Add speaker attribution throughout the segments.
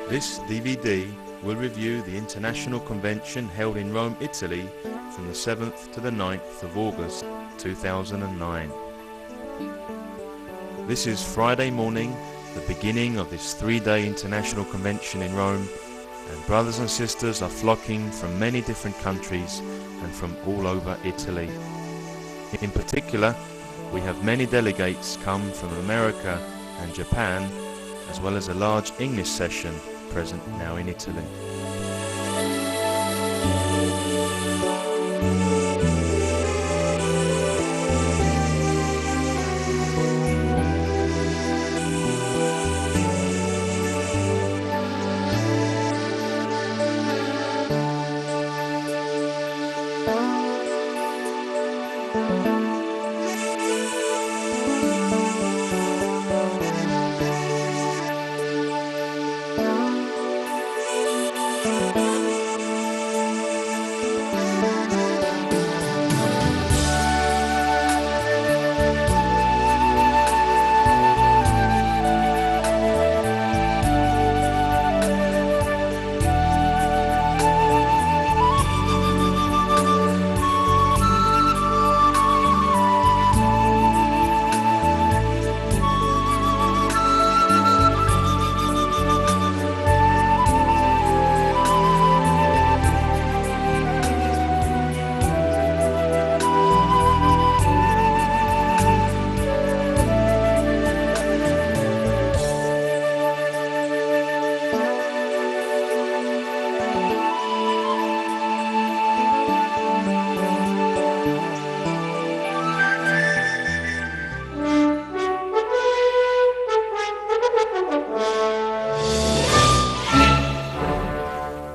Speaker 1: This DVD will review the International Convention held in Rome, Italy from the 7th to the 9th of August 2009. This is Friday morning, the beginning of this 3-day International Convention in Rome, and brothers and sisters are flocking from many different countries and from all over Italy. In particular, we have many delegates come from America and Japan, as well as a large English session present now in Italy.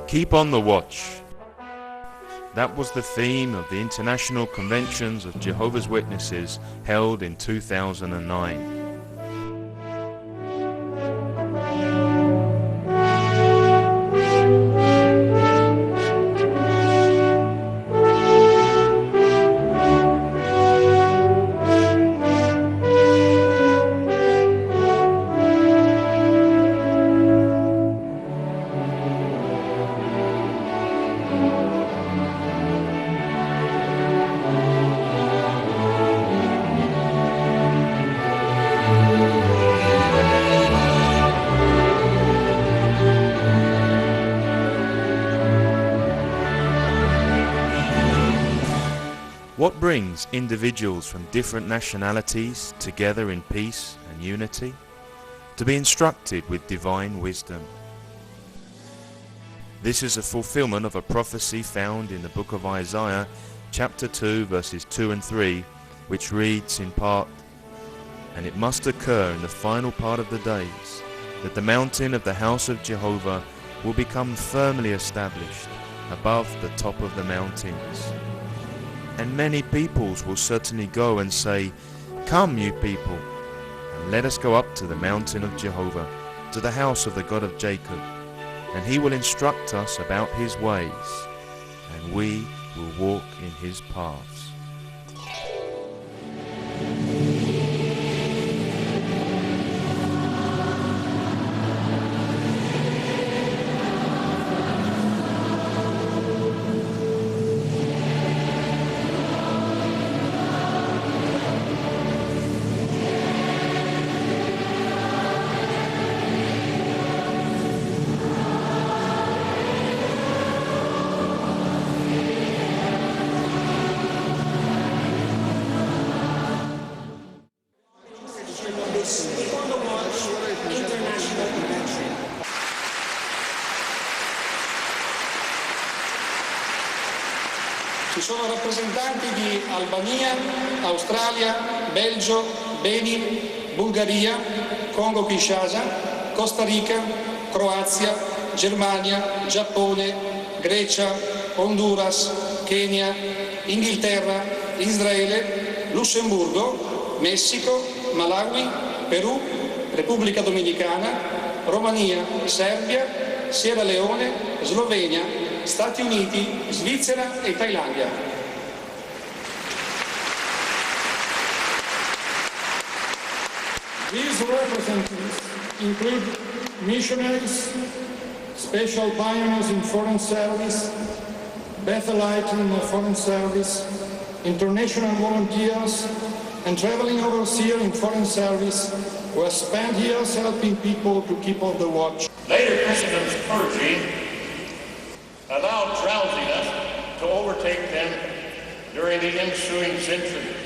Speaker 1: Keep on the watch. That was the theme of the International Conventions of Jehovah's Witnesses held in 2009. What brings individuals from different nationalities together in peace and unity? To be instructed with divine wisdom. This is a fulfillment of a prophecy found in the book of Isaiah, chapter 2, verses 2 and 3, which reads in part, "And it must occur in the final part of the days, that the mountain of the house of Jehovah will become firmly established above the top of the mountains. And many peoples will certainly go and say, 'Come, you people, and let us go up to the mountain of Jehovah, to the house of the God of Jacob, and he will instruct us about his ways, and we will walk in his paths.'"
Speaker 2: Ci sono rappresentanti di Albania, Australia, Belgio, Benin, Bulgaria, Congo Kinshasa, Costa Rica, Croazia, Germania, Giappone, Grecia, Honduras, Kenya, Inghilterra, Israele, Lussemburgo, Messico, Malawi, Perù, Repubblica Dominicana, Romania, Serbia, Sierra Leone, Slovenia, Stati Uniti, Svizzera e Thailandia. These representatives include missionaries, special pioneers in foreign service, Bethelite in foreign service, international volunteers, and traveling overseers in foreign service who have spent years helping people to keep on the watch.
Speaker 3: Later Christendom's clergy allowed drowsiness to overtake them during the ensuing centuries.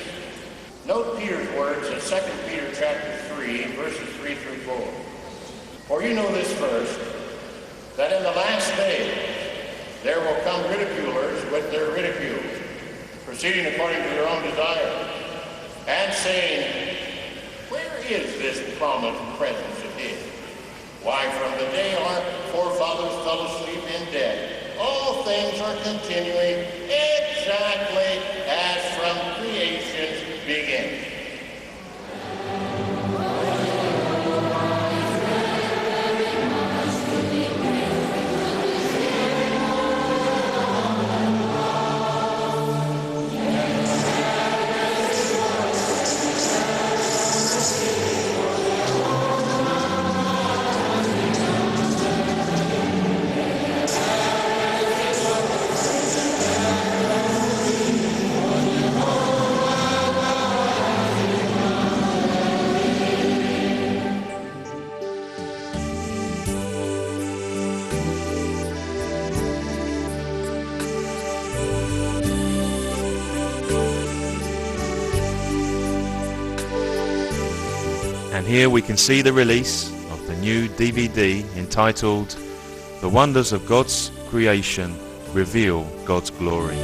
Speaker 3: Note Peter's words in 2 Peter chapter 3, verses 3 through 4. For you know this first, that in the last days there will come ridiculers with their ridicule, proceeding according to their own desire, and saying, where is this promised presence of his? Why, from the day our forefathers fell asleep in death, all things are continuing exactly as from creation's beginning.
Speaker 1: And here we can see the release of the new DVD entitled The Wonders of God's Creation Reveal God's Glory.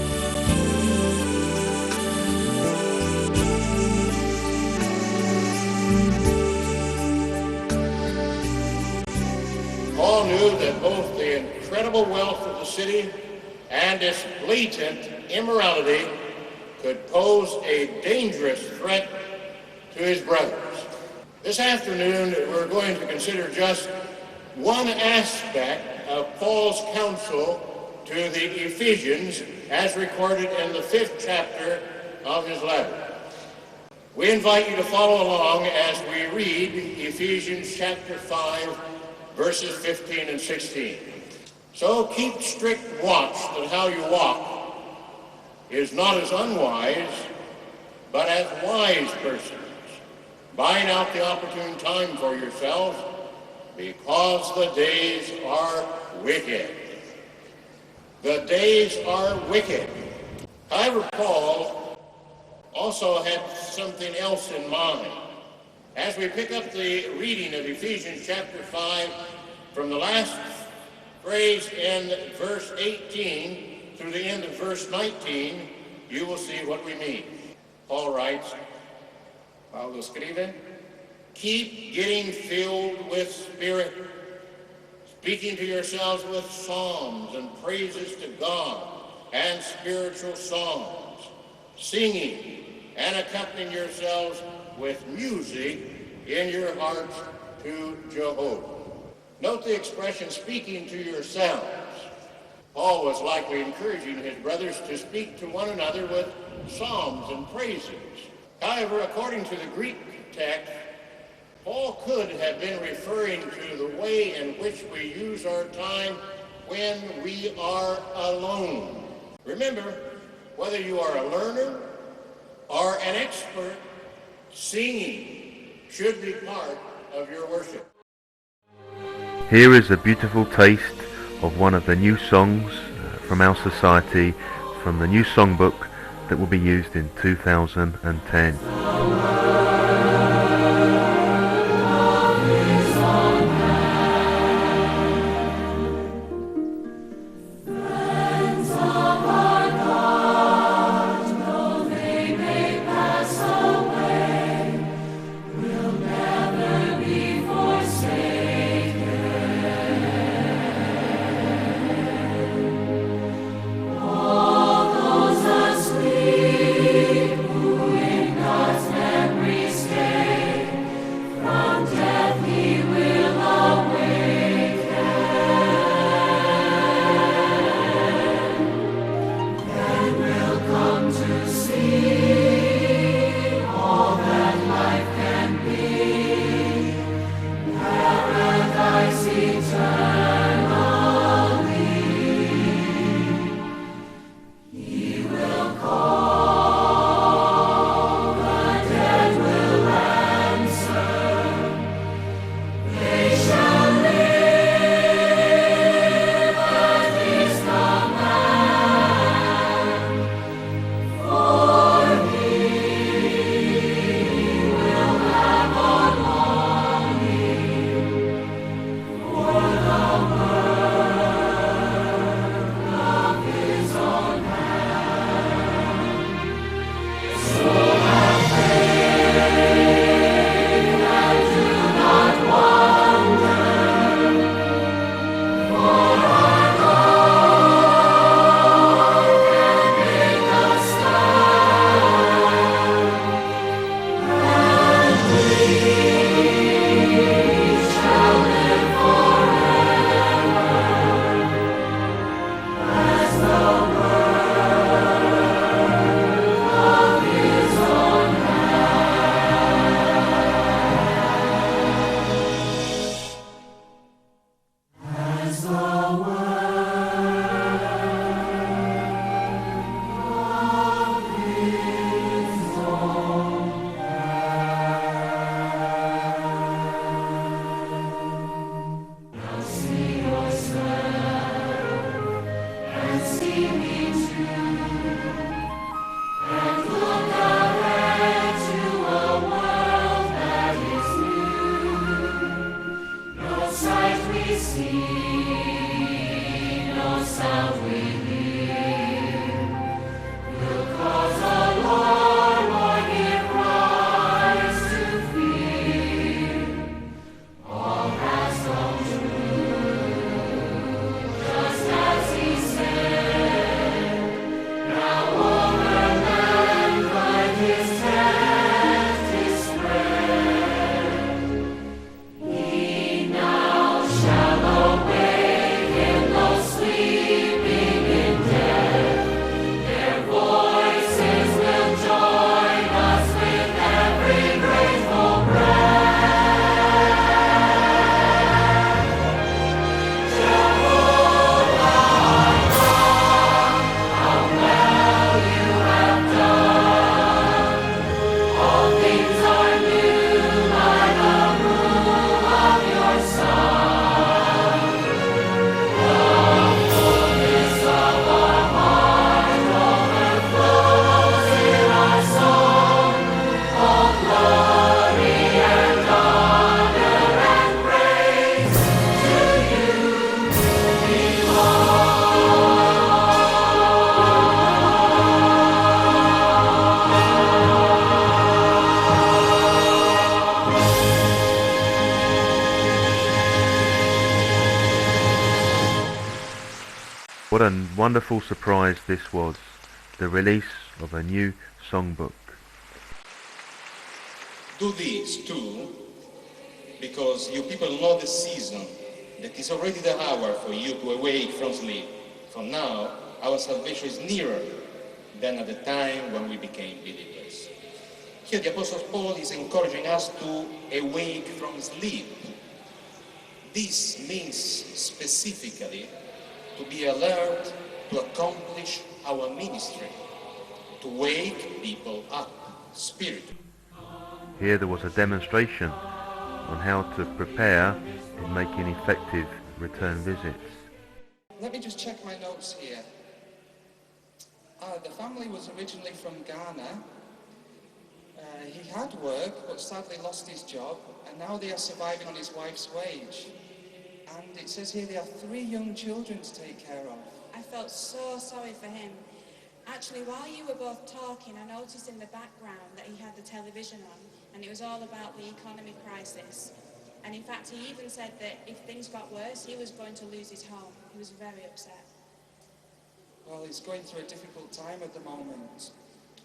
Speaker 3: Paul knew that both the incredible wealth of the city and its blatant immorality could pose a dangerous threat to his brothers. This afternoon, we're going to consider just one aspect of Paul's counsel to the Ephesians as recorded in the 5th chapter of his letter. We invite you to follow along as we read Ephesians chapter 5, verses 15 and 16. So keep strict watch that how you walk is not as unwise, but as wise persons, buying out the opportune time for yourselves, because the days are wicked. The days are wicked. However, Paul also had something else in mind. As we pick up the reading of Ephesians chapter 5, from the last phrase in verse 18 through the end of verse 19, you will see what we mean. Paul writes, Paulo escribe, keep getting filled with Spirit, speaking to yourselves with psalms and praises to God and spiritual songs, singing and accompanying yourselves with music in your hearts to Jehovah. Note the expression, speaking to yourselves. Paul was likely encouraging his brothers to speak to one another with psalms and praises. However, according to the Greek text, Paul could have been referring to the way in which we use our time when we are alone. Remember, whether you are a learner or an expert, singing should be part of your worship.
Speaker 1: Here is a beautiful taste of one of the new songs from our society, from the new songbook that will be used in 2010.
Speaker 4: God's
Speaker 1: What a wonderful surprise this was, the release of a new songbook.
Speaker 4: Do this too, because you people know the season, that is already the hour for you to awake from sleep. For now, our salvation is nearer than at the time when we became believers. Here the Apostle Paul is encouraging us to awake from sleep. This means specifically to be alert to accomplish our ministry, to wake people up spiritually.
Speaker 1: Here there was a demonstration on how to prepare in making effective return visits.
Speaker 2: Let me just check my notes here. The family was originally from Ghana. He had work, but sadly lost his job, and now they are surviving on his wife's wage. And it says here they have 3 young children to take care of.
Speaker 5: I felt so sorry for him. Actually, while you were both talking, I noticed in the background that he had the television on, and it was all about the economy crisis. And in fact, he even said that if things got worse, he was going to lose his home. He was very upset.
Speaker 2: Well, he's going through a difficult time at the moment.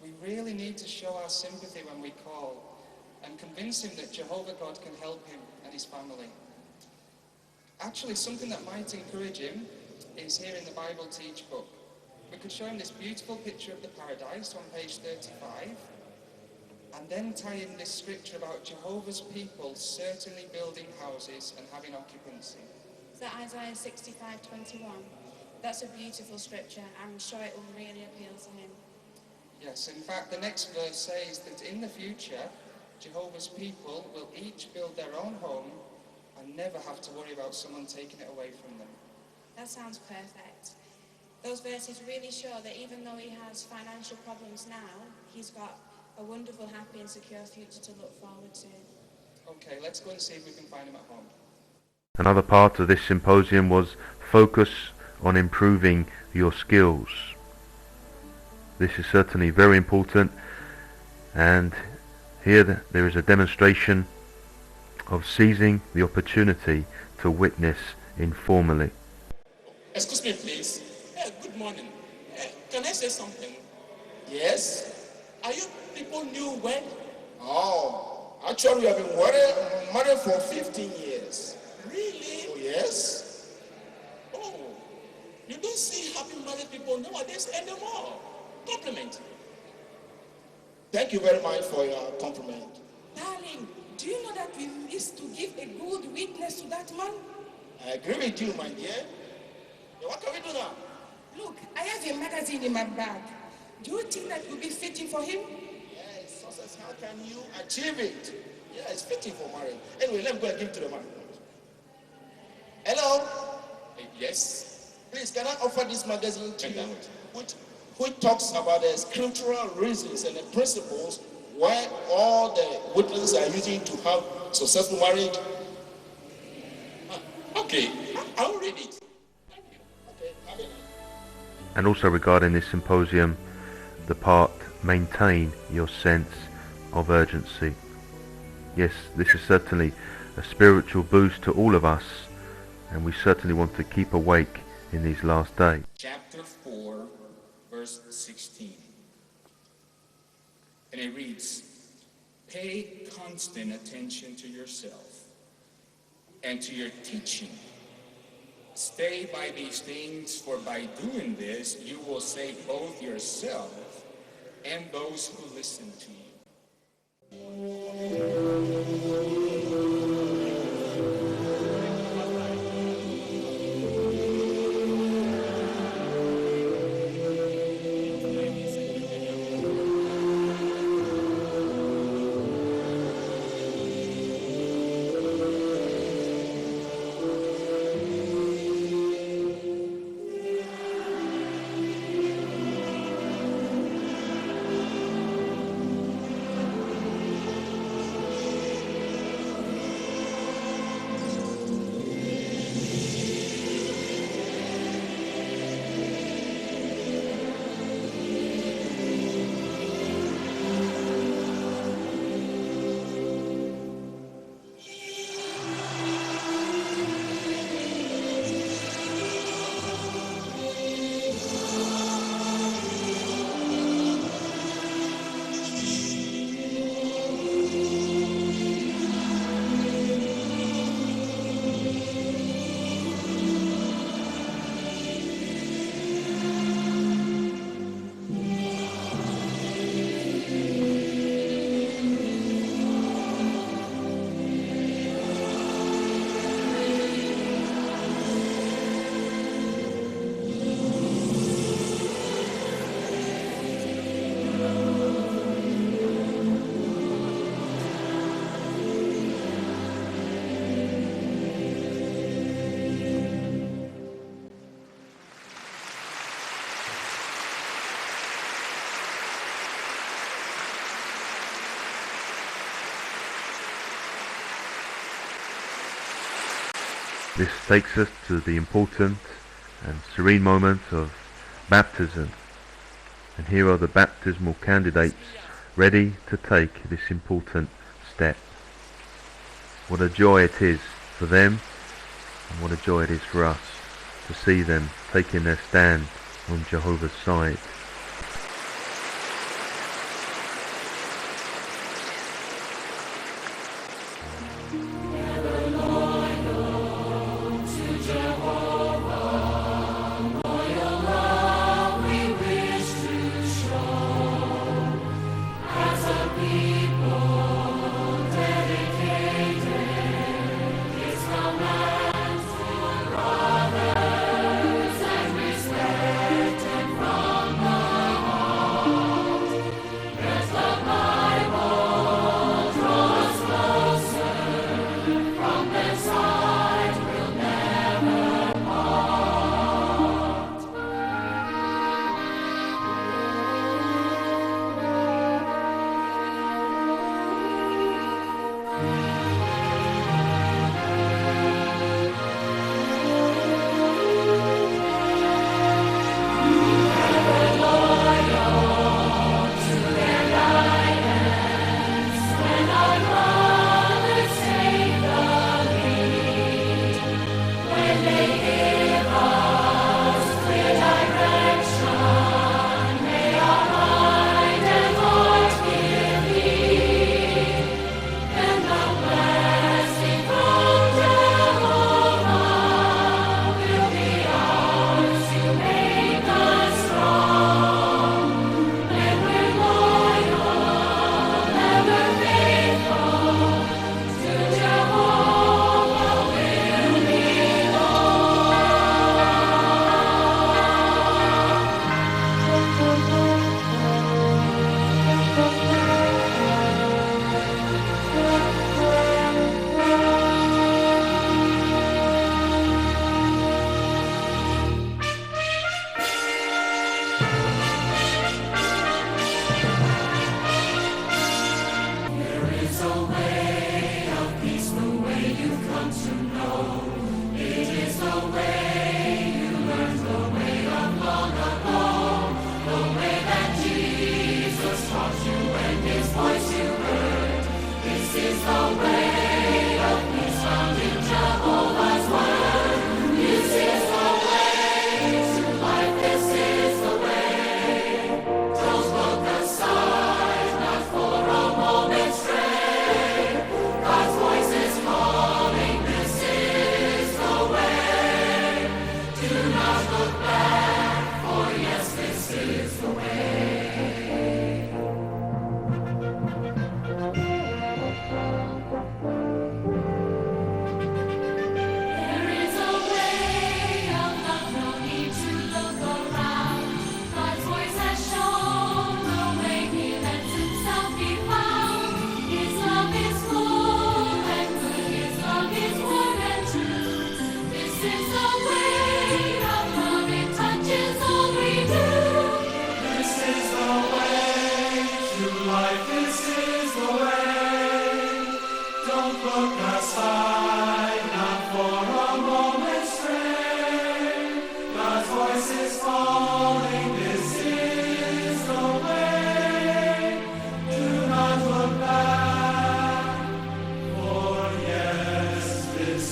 Speaker 2: We really need to show our sympathy when we call and convince him that Jehovah God can help him and his family. Actually, something that might encourage him is here in the Bible Teach book. We could show him this beautiful picture of the paradise on page 35, and then tie in this scripture about Jehovah's people certainly building houses and having occupancy.
Speaker 5: Is that Isaiah 65:21? That's a beautiful scripture. I'm sure it will really appeal to him.
Speaker 2: Yes, in fact, the next verse says that in the future, Jehovah's people will each build their own home and never have to worry about someone taking it away from them.
Speaker 5: That sounds perfect. Those verses really show that even though he has financial problems now, he's got a wonderful, happy and secure future to look forward to.
Speaker 2: Okay, let's go and see if we can find him at home.
Speaker 1: Another part of this symposium was focus on improving your skills. This is certainly very important, and here there is a demonstration of seizing the opportunity to witness informally.
Speaker 6: Excuse me, please. Good morning. Can I say something?
Speaker 3: Yes?
Speaker 6: Are you people newlywed?
Speaker 3: Oh, actually we have been married for 15 years.
Speaker 6: Really?
Speaker 3: Oh, yes?
Speaker 6: Oh, you don't see happy married people nowadays anymore. Compliment.
Speaker 3: Thank you very much for your compliment.
Speaker 7: Darling, do you know that we used to give a good witness to that man?
Speaker 3: I agree with you, my dear. What can we do now?
Speaker 7: Look, I have a magazine in my bag. Do you think that will be fitting for him?
Speaker 3: Yes, success, how can you achieve it? Yeah, it's fitting for marriage. Anyway, let me go and give it to the man. Hello?
Speaker 6: Yes.
Speaker 3: Please, can I offer this magazine to you? Which talks about the scriptural reasons and the principles why all the witnesses are using to have successful marriage.
Speaker 6: Okay. I'll read it.
Speaker 1: And also regarding this symposium, the part maintain your sense of urgency. Yes, this is certainly a spiritual boost to all of us, and we certainly want to keep awake in these last days.
Speaker 6: Chapter 4, verse 16. And it reads, "Pay constant attention to yourself and to your teaching. Stay by these things, for by doing this you will save both yourself and those who listen to you."
Speaker 1: This takes us to the important and serene moment of baptism. And here are the baptismal candidates ready to take this important step. What a joy it is for them, and what a joy it is for us to see them taking their stand on Jehovah's side.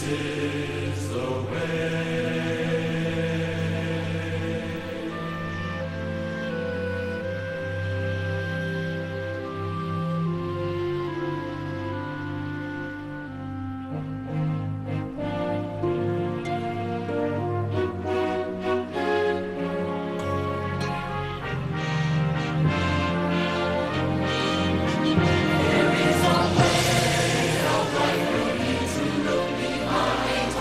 Speaker 1: is the way.
Speaker 8: There is a way, a way for me to look behind.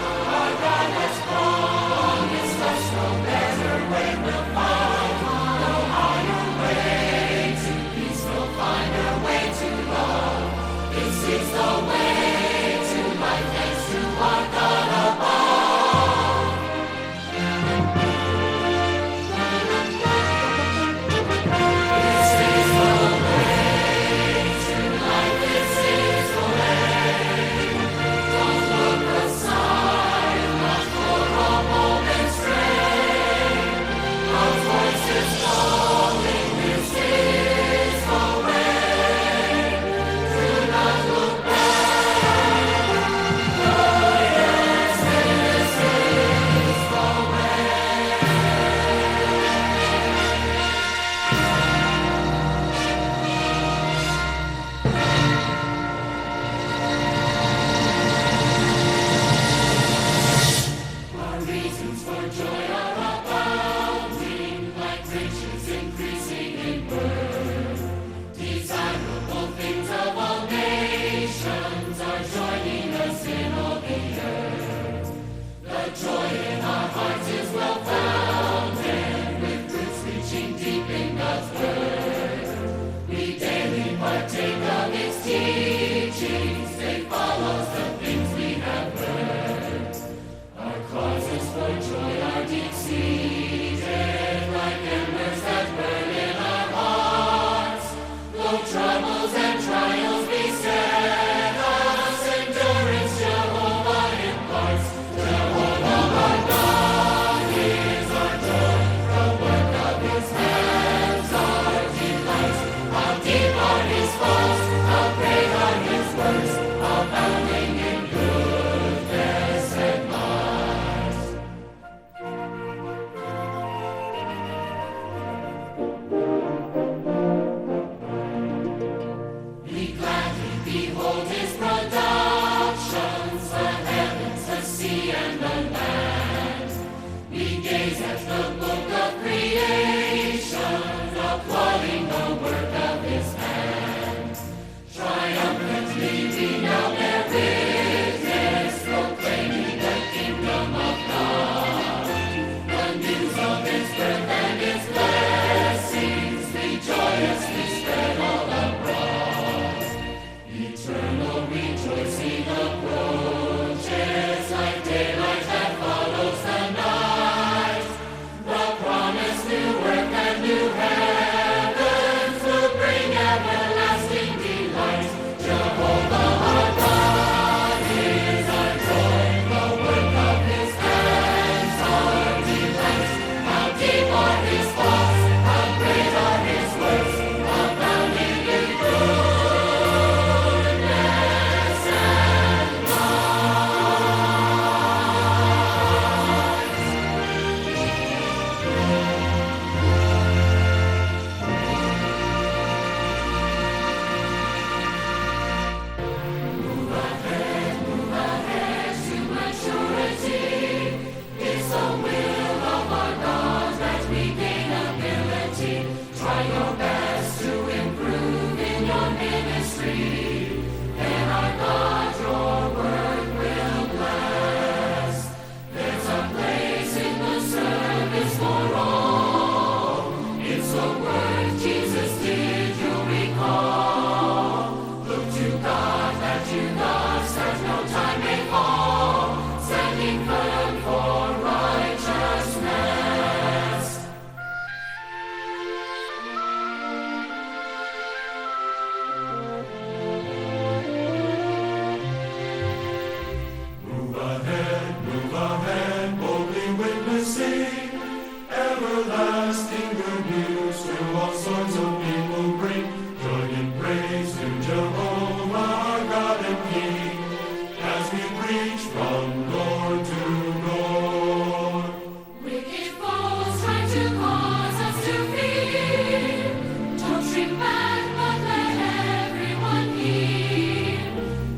Speaker 8: reach from door to door.
Speaker 9: Wicked foes try to cause us to fear. Don't shrink back, but let everyone hear.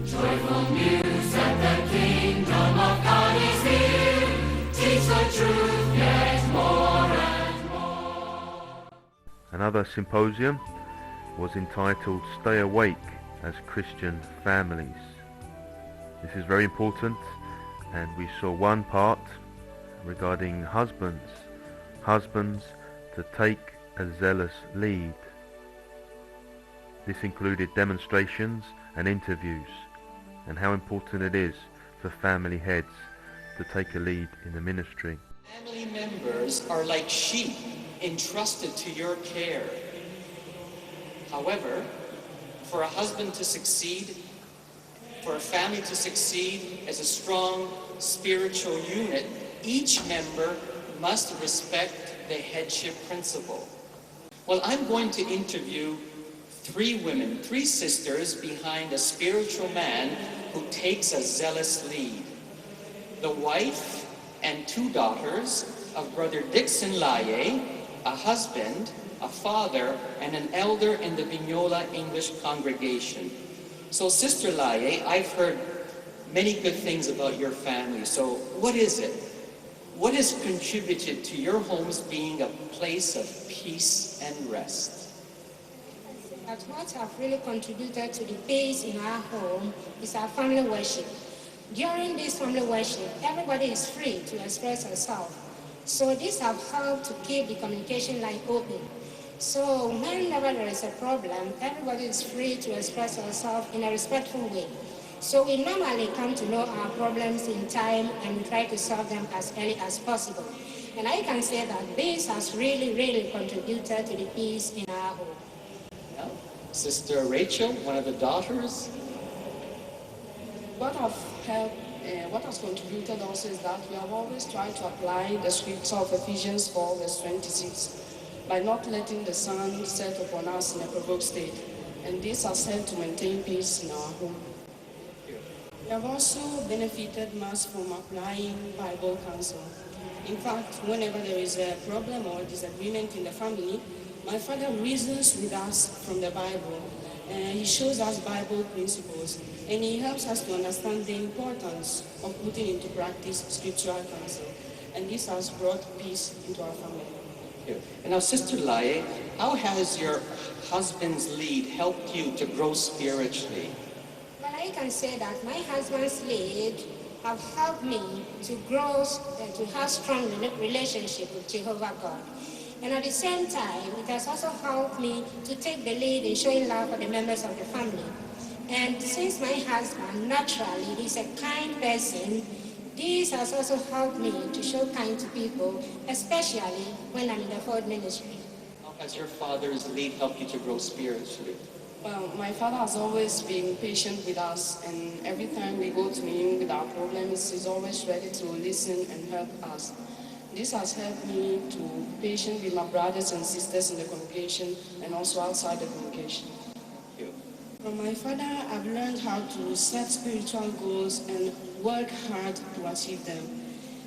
Speaker 9: Joyful news that the kingdom of God is here. Teach the truth yet more and more.
Speaker 1: Another symposium was entitled Stay Awake as Christian Families. This is very important, and we saw one part regarding husbands to take a zealous lead. This included demonstrations and interviews, and how important it is for family heads to take a lead in the ministry.
Speaker 10: Family members are like sheep entrusted to your care. However, for a husband to succeed, for a family to succeed as a strong spiritual unit, each member must respect the headship principle. Well, I'm going to interview three women, three sisters behind a spiritual man who takes a zealous lead. The wife and two daughters of Brother Dixon Laye, a husband, a father, and an elder in the Vignola English congregation. So, Sister Laye, I've heard many good things about your family. So, what is it? What has contributed to your homes being a place of peace and rest?
Speaker 7: But what have really contributed to the peace in our home is our family worship. During this family worship, everybody is free to express herself. So this has helped to keep the communication line open. So whenever there is a problem, everybody is free to express herself in a respectful way. So we normally come to know our problems in time and we try to solve them as early as possible. And I can say that this has really contributed to the peace in our home.
Speaker 10: Well, Sister Rachel, one of the daughters.
Speaker 11: What has contributed also is that we have always tried to apply the scripture of Ephesians 4 verse 26 by not letting the sun set upon us in a provoked state. And this has helped to maintain peace in our home. We have also benefited much from applying Bible counsel. In fact, whenever there is a problem or disagreement in the family, my father reasons with us from the Bible. He shows us Bible principles, and he helps us to understand the importance of putting into practice scriptural counsel. And this has brought peace into our family.
Speaker 10: And now, Sister Laye, how has your husband's lead helped you to grow spiritually?
Speaker 7: Well, I can say that my husband's lead have helped me to grow, to have strong relationship with Jehovah God. And at the same time, it has also helped me to take the lead in showing love for the members of the family. And since my husband naturally is a kind person, this has also helped me to show kind to people, especially when I'm in the fourth ministry.
Speaker 10: How has your father's lead helped you to grow spiritually?
Speaker 11: Well, my father has always been patient with us, and every time we go to him with our problems, he's always ready to listen and help us. This has helped me to be patient with my brothers and sisters in the congregation and also outside the congregation. From my father, I've learned how to set spiritual goals and work hard to achieve them.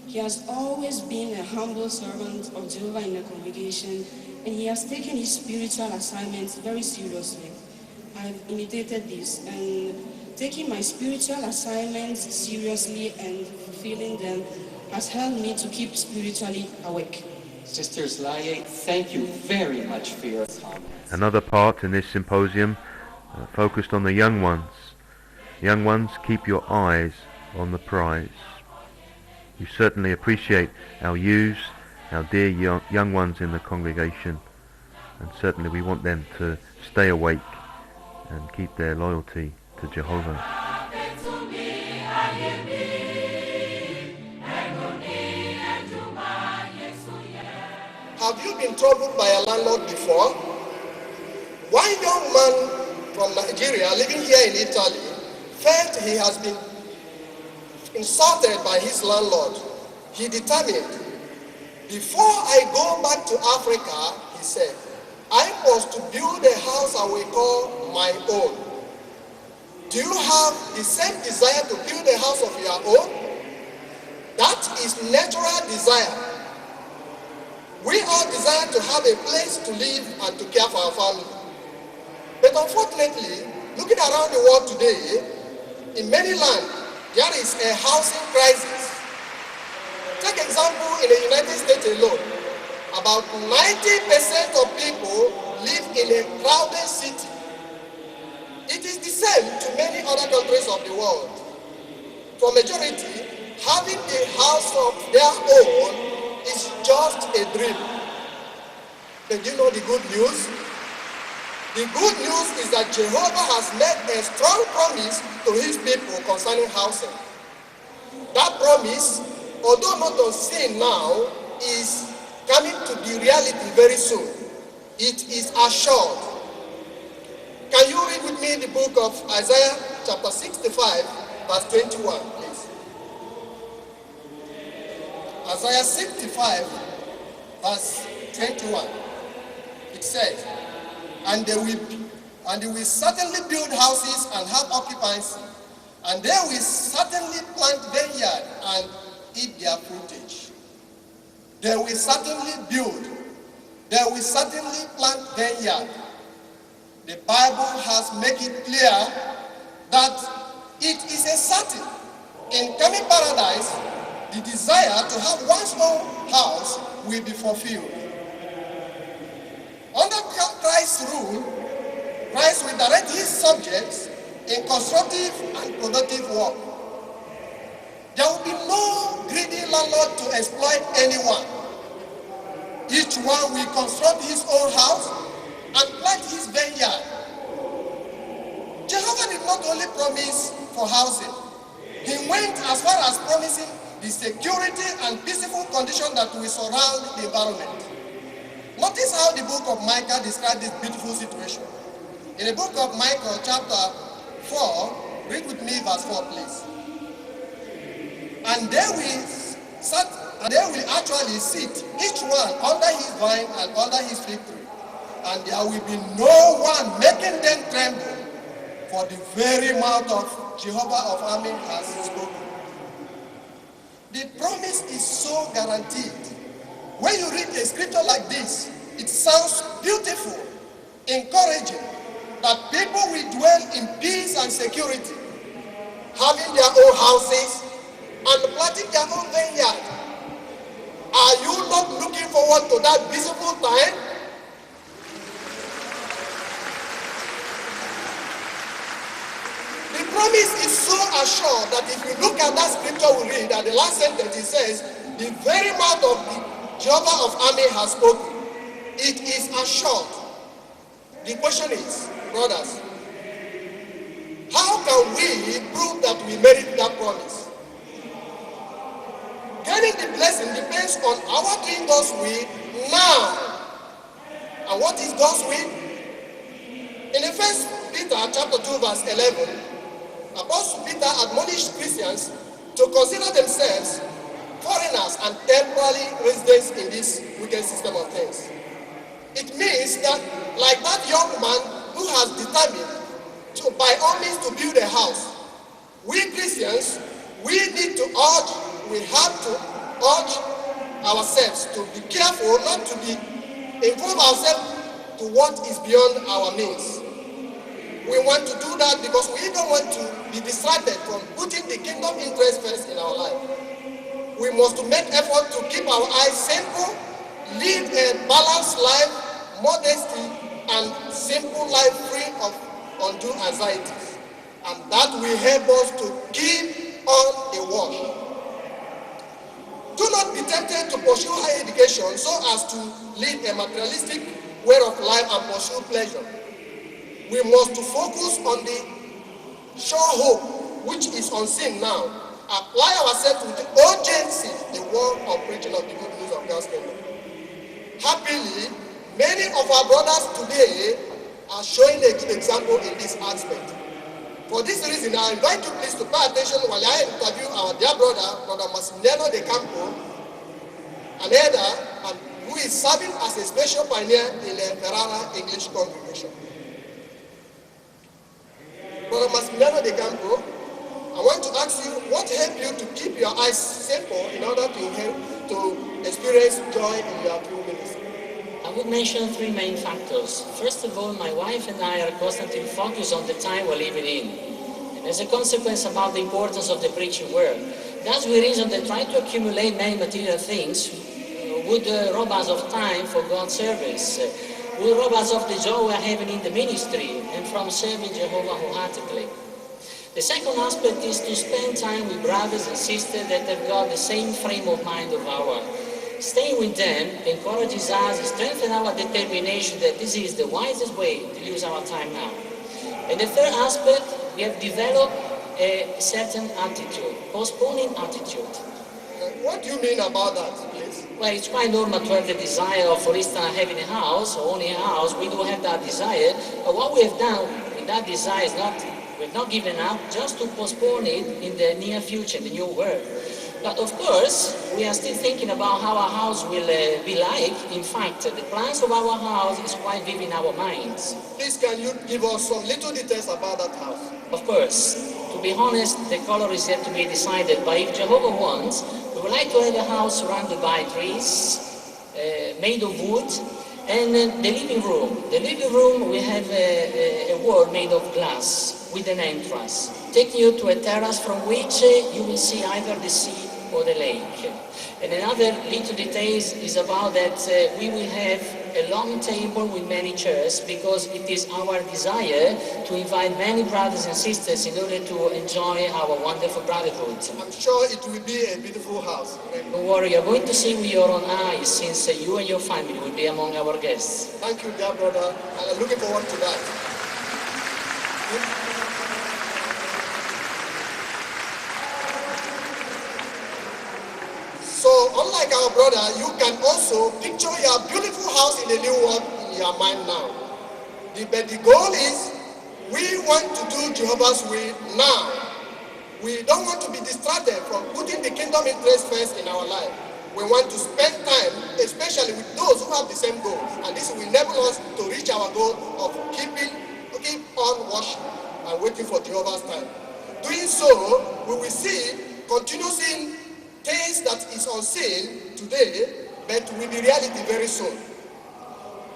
Speaker 11: He has always been a humble servant of Jehovah in the congregation, and he has taken his spiritual assignments very seriously. I've imitated this, and taking my spiritual assignments seriously and fulfilling them has helped me to keep spiritually awake.
Speaker 10: Sisters Laye, thank you very much for your comments.
Speaker 1: Another part in this symposium focused on the young ones. Young ones, keep your eyes on the prize. We certainly appreciate our youths, our dear young ones in the congregation, and certainly we want them to stay awake and keep their loyalty to Jehovah.
Speaker 12: Have you been troubled by a landlord before? One young man from Nigeria living here in Italy felt he has been insulted by his landlord. He determined, before I go back to Africa, he said, I was to build a house I will call my own. Do you have the same desire to build a house of your own? That is natural desire. We all desire to have a place to live and to care for our family. But unfortunately, looking around the world today, in many lands, there is a housing crisis. Take example, in the United States alone, about 90% of people live in a crowded city. It is the same to many other countries of the world. For majority, having a house of their own is just a dream. But you know the good news? The good news is that Jehovah has made a strong promise to his people concerning housing. That promise, although not unseen now, is coming to be reality very soon. It is assured. Can you read with me the book of Isaiah chapter 65, verse 21, please? Isaiah 65, verse 21. It says, and they will certainly build houses and have occupancy, and they will certainly plant vineyard and eat their fruitage. They will certainly build. They will certainly plant vineyard. The Bible has made it clear that it is a certain. In coming paradise, the desire to have one's own house will be fulfilled. Under Christ's rule, Christ will direct his subjects in constructive and productive work. There will be no greedy landlord to exploit anyone. Each one will construct his own house and plant his vineyard. Jehovah did not only promise for housing, he went as far as promising the security and peaceful condition that will surround the environment. Notice how the book of Micah describes this beautiful situation. In the book of Micah, chapter 4, read with me verse 4, please. And they will actually sit, each one under his vine and under his fig tree, and there will be no one making them tremble, for the very mouth of Jehovah of armies has spoken. The promise is so guaranteed. When you read a scripture like this, it sounds beautiful, encouraging, that people will dwell in peace and security, having their own houses and planting their own vineyard. Are you not looking forward to that beautiful time? The promise is so assured that if you look at that scripture we read, at the last sentence it says, the very mouth of the Jehovah of armies has spoken. It is assured. The question is, brothers, how can we prove that we merit that promise? Getting the blessing depends on our doing God's will now. And what is God's will? In the 1 Peter chapter 2 verse 11, Apostle Peter admonished Christians to consider themselves foreigners and temporary residents in this wicked system of things. It means that, like that young man who has determined to, by all means, to build a house, we Christians, we have to urge ourselves to be careful not to be involve ourselves to what is beyond our means. We want to do that because we don't want to be distracted from putting the kingdom interest first in our life. We must make effort to keep our eyes simple, live a balanced life, modesty, and simple life free of undue anxieties. And that will help us to keep on the watch. Do not be tempted to pursue higher education so as to lead a materialistic way of life and pursue pleasure. We must focus on the sure hope which is unseen now. Apply ourselves with urgency the work of preaching of the good news of God's kingdom. Happily, many of our brothers today are showing a good example in this aspect. For this reason, I invite you please to pay attention while I interview our dear brother, Brother Massimiliano de Campo, an elder and who is serving as a special pioneer in the Ferrara English congregation. Brother Massimiliano de Campo, I want to ask you, what helped you to keep your eyes simple in order to experience joy in your true ministry?
Speaker 13: I would mention three main factors. First of all, my wife and I are constantly focused on the time we're living in. And as a consequence about the importance of the preaching word. Thus we reason that trying to accumulate many material things would rob us of time for God's service, would rob us of the joy we're having in the ministry and from serving Jehovah wholeheartedly. The second aspect is to spend time with brothers and sisters that have got the same frame of mind of ours. Staying with them encourages us, strengthens our determination that this is the wisest way to use our time now. And the third aspect, we have developed a certain attitude, postponing attitude.
Speaker 12: What do you mean about that, please?
Speaker 13: Well, it's quite normal to have the desire of, for instance, having a house or owning a house. We do have that desire, but what we have done in that desire is we've not given up, just to postpone it in the near future, in the new world. But of course, we are still thinking about how our house will be like. In fact, the plans of our house is quite vivid in our minds.
Speaker 12: Please, can you give us some little details about that house?
Speaker 13: Of course. To be honest, the color is yet to be decided, but if Jehovah wants, we would like to have a house surrounded by trees, made of wood, and the living room. The living room, we have a wall made of glass with an entrance, taking you to a terrace from which you will see either the sea or the lake. And another little details is about that we will have a long table with many chairs, because it is our desire to invite many brothers and sisters in order to enjoy our wonderful brotherhood.
Speaker 12: I'm sure it will be a beautiful house.
Speaker 13: Don't worry, you're going to see with your own eyes, since you and your family will be among our guests.
Speaker 12: Thank you, dear brother, and I'm looking forward to that. So, unlike our brother, you can also picture your beautiful house in the new world in your mind now. But the goal is, we want to do Jehovah's will now. We don't want to be distracted from putting the kingdom interest first in our life. We want to spend time, especially with those who have the same goal. And this will enable us to reach our goal of keep on worship and waiting for Jehovah's time. Doing so, we will continue seeing things that is unseen today, but will be reality very soon.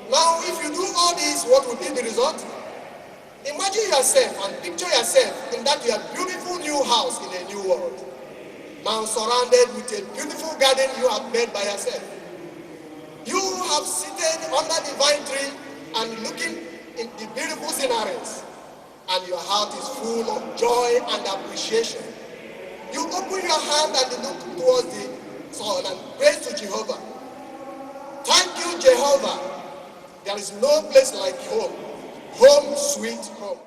Speaker 12: Now, if you do all this, what will be the result? Imagine yourself and picture yourself in that your beautiful new house in a new world. Now surrounded with a beautiful garden you have made by yourself. You have seated under the vine tree and looking in the beautiful sceneries, and your heart is full of joy and appreciation. You open your hand and look towards the sun and praise to Jehovah. Thank you, Jehovah. There is no place like home. Home, sweet home.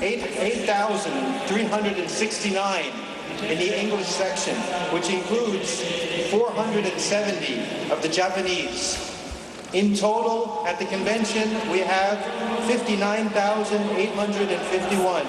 Speaker 14: 8,369 in the English section, which includes 470 of the Japanese. In total, at the convention, we have 59,851.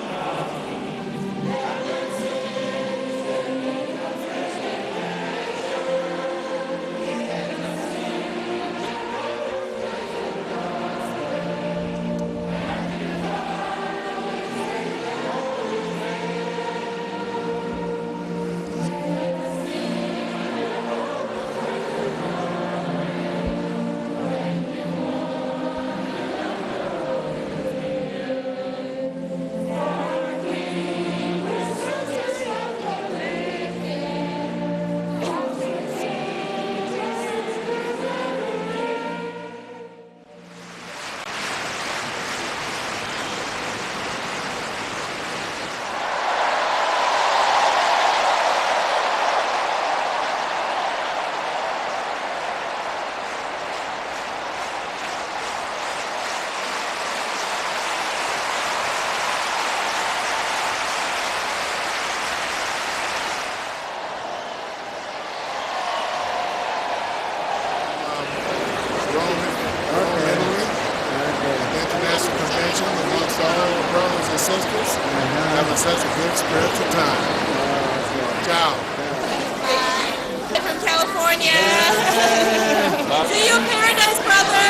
Speaker 15: sisters. Having such a good spiritual time. Ciao.
Speaker 16: From California. See you in paradise, brother.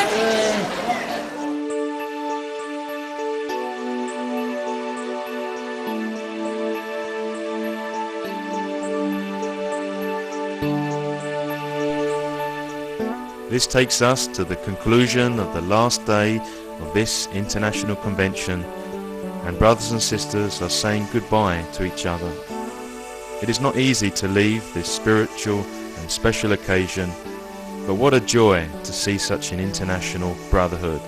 Speaker 1: This takes us to the conclusion of the last day of this international convention, and brothers and sisters are saying goodbye to each other. It is not easy to leave this spiritual and special occasion, but what a joy to see such an international brotherhood.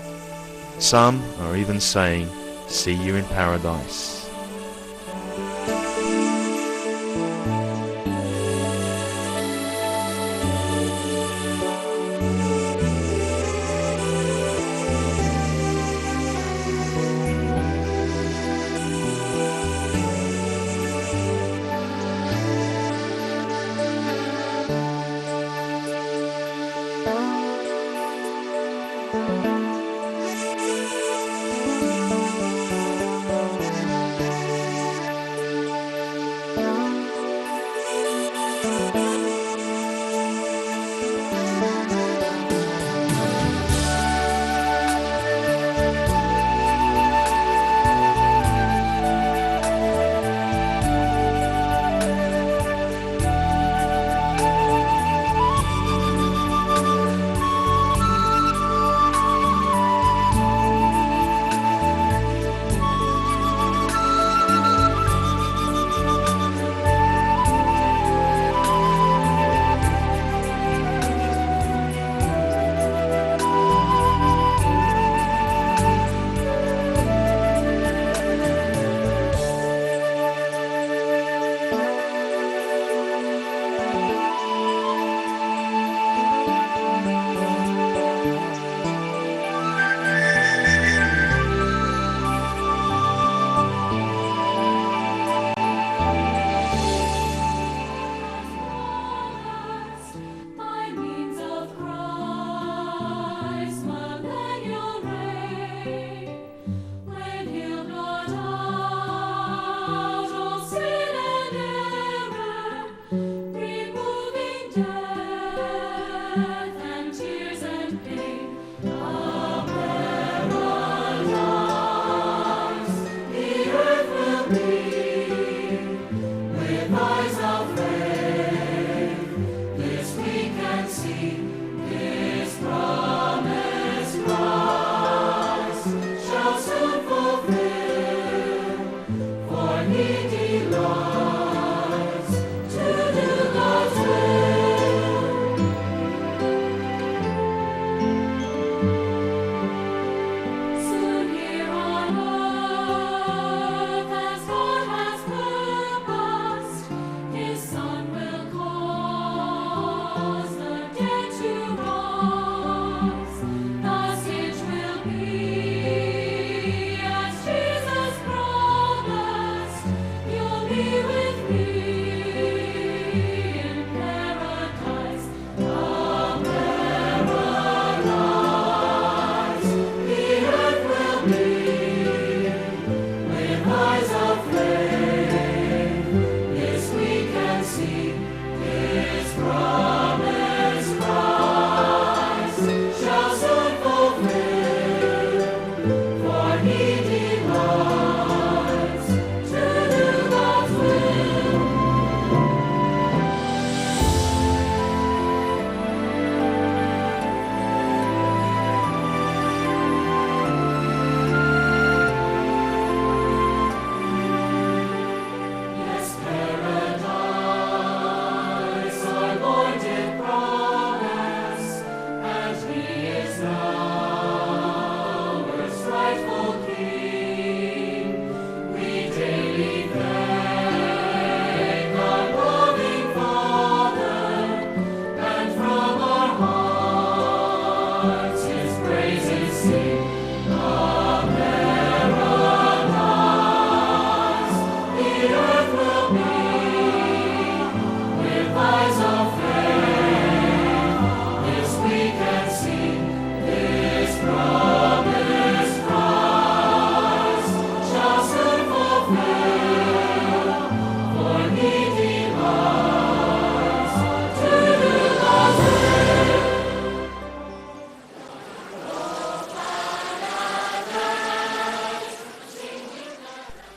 Speaker 1: Some are even saying, "See you in paradise."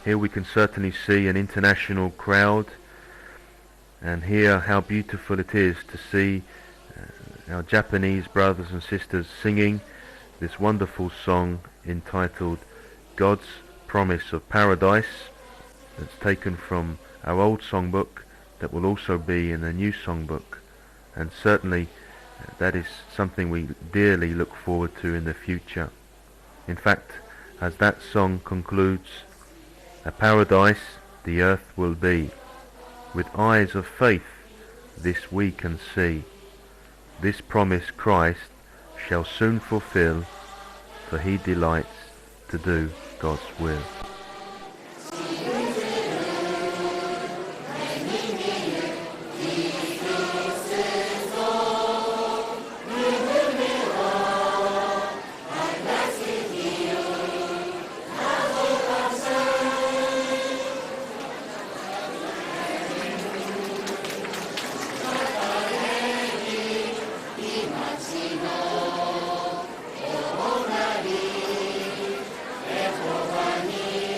Speaker 1: Here we can certainly see an international crowd and hear how beautiful it is to see our Japanese brothers and sisters singing this wonderful song entitled God's Promise of Paradise, that's taken from our old songbook that will also be in the new songbook, and certainly that is something we dearly look forward to in the future. In fact, as that song concludes, a paradise the earth will be, with eyes of faith this we can see. This promise Christ shall soon fulfill, for he delights to do God's will.
Speaker 9: Giovanni,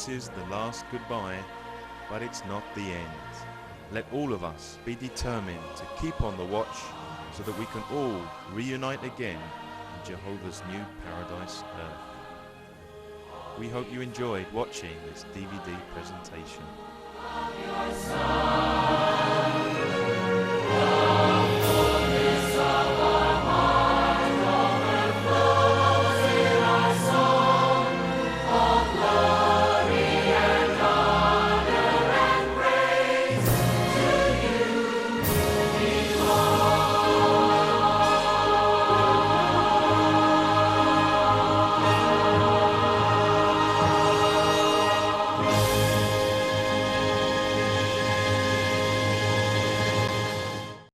Speaker 1: this is the last goodbye, but it's not the end. Let all of us be determined to keep on the watch so that we can all reunite again in Jehovah's new paradise earth. We hope you enjoyed watching this DVD presentation.